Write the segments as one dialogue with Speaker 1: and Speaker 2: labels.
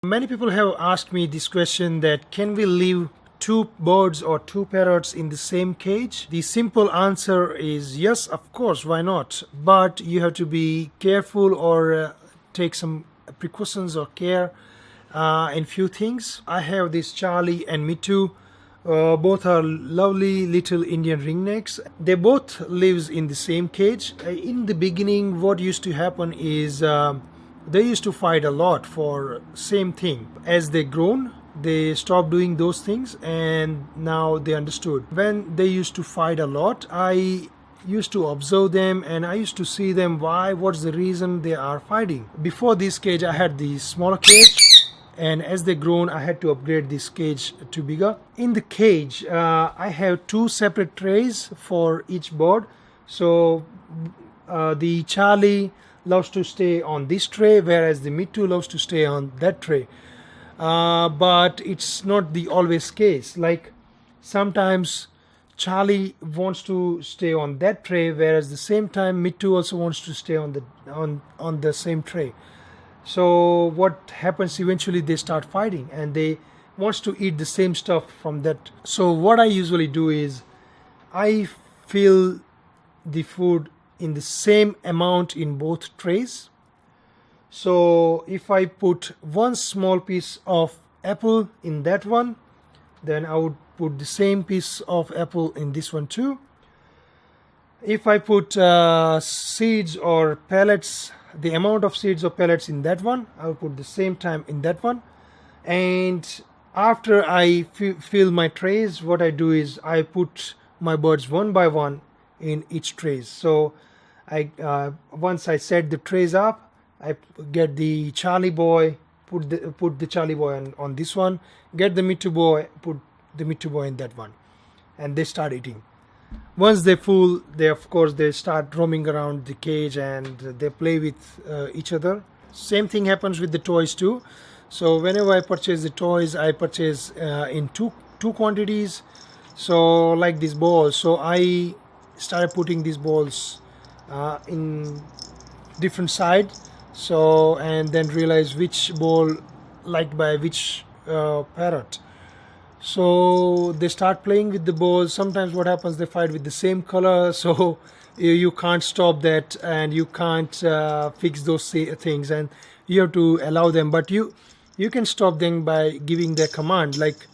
Speaker 1: Many people have asked me this question, that can we leave two birds or two parrots in the same cage? The simple answer is yes, of course, why not? But you have to be careful or take some precautions or care in few things. I have this Charlie and Mitu. Both are lovely little Indian ringnecks. They both lives in the same cage. In the beginning, what used to happen is they used to fight a lot for same thing. As they grown, they stopped doing those things, and now they understood. When they used to fight a lot, I used to observe them and I used to see them, what's the reason they are fighting. Before this cage, I had the smaller cage, and as they grown, I had to upgrade this cage to bigger. In the cage, I have two separate trays for each bird. So the Charlie loves to stay on this tray, whereas the Mitu loves to stay on that tray. But it's not the always case. Like sometimes Charlie wants to stay on that tray, whereas the same time Mitu also wants to stay on the same tray. So what happens, eventually they start fighting and they wants to eat the same stuff from that. So what I usually do is I fill the food in the same amount in both trays. So if I put one small piece of apple in that one, then I would put the same piece of apple in this one too. If I put seeds or pellets, the amount of seeds or pellets in that one, I will put the same time in that one. And after I fill my trays, what I do is I put my birds one by one in each trays. So I once I set the trays up, I get the Charlie boy, put the Charlie boy on this one, get the Mitu boy, put the Mitu boy in that one, and they start eating. Once they're full, they start roaming around the cage and they play with each other. Same thing happens with the toys too. So whenever I purchase the toys, I purchase in two quantities. So like these balls, so I started putting these balls in different sides. So and then realize which ball liked by which parrot. So they start playing with the balls. Sometimes what happens, they fight with the same color, so you can't stop that and you can't fix those things, and you have to allow them. But you can stop them by giving their command, like,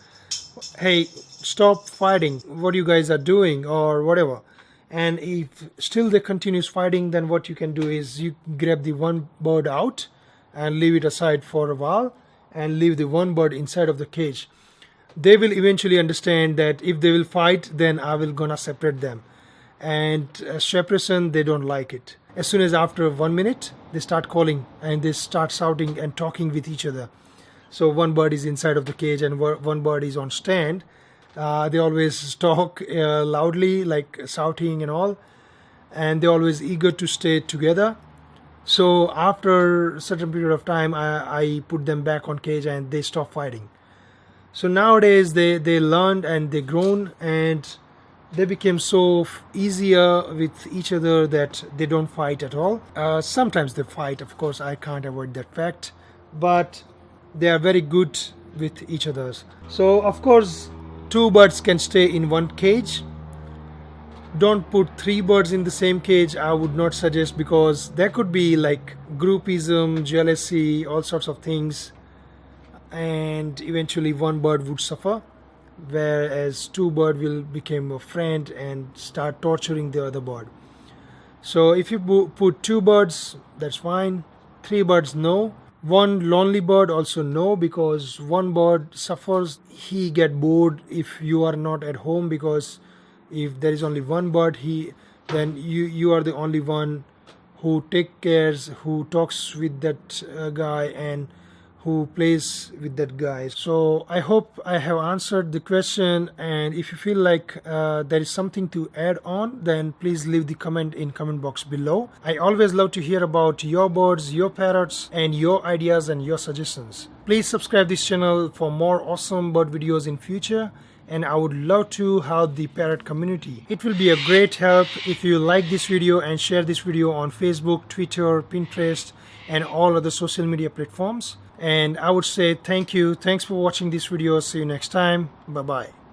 Speaker 1: hey, stop fighting, what you guys are doing or whatever. And if still they continues fighting, then what you can do is you grab the one bird out and leave it aside for a while and leave the one bird inside of the cage. They will eventually understand that if they will fight, then I will gonna separate them. And separation, they don't like it. As soon as after 1 minute, they start calling and they start shouting and talking with each other. So one bird is inside of the cage and one bird is on stand. They always talk loudly, like shouting and all. And they're always eager to stay together. So after a certain period of time, I put them back on cage and they stop fighting. So nowadays they learned and they grown and they became so easier with each other that they don't fight at all. Sometimes they fight, of course, I can't avoid that fact, but they are very good with each other. So of course, two birds can stay in one cage. Don't put three birds in the same cage. I would not suggest, because there could be like groupism, jealousy, all sorts of things. And eventually one bird would suffer, whereas two bird will become a friend and start torturing the other bird. So if you put two birds, that's fine. Three birds, no. One lonely bird, also no, because one bird suffers. He get bored if you are not at home, because if there is only one bird, then you are the only one who take cares, who talks with that guy and who plays with that guy. So I hope I have answered the question, and if you feel like there is something to add on, then please leave the comment in comment box below. I always love to hear about your birds, your parrots, and your ideas and your suggestions. Please subscribe this channel for more awesome bird videos in future, and I would love to help the parrot community. It will be a great help if you like this video and share this video on Facebook, Twitter, Pinterest, and all other social media platforms. And I would say thank you. Thanks for watching this video. See you next time. Bye-bye.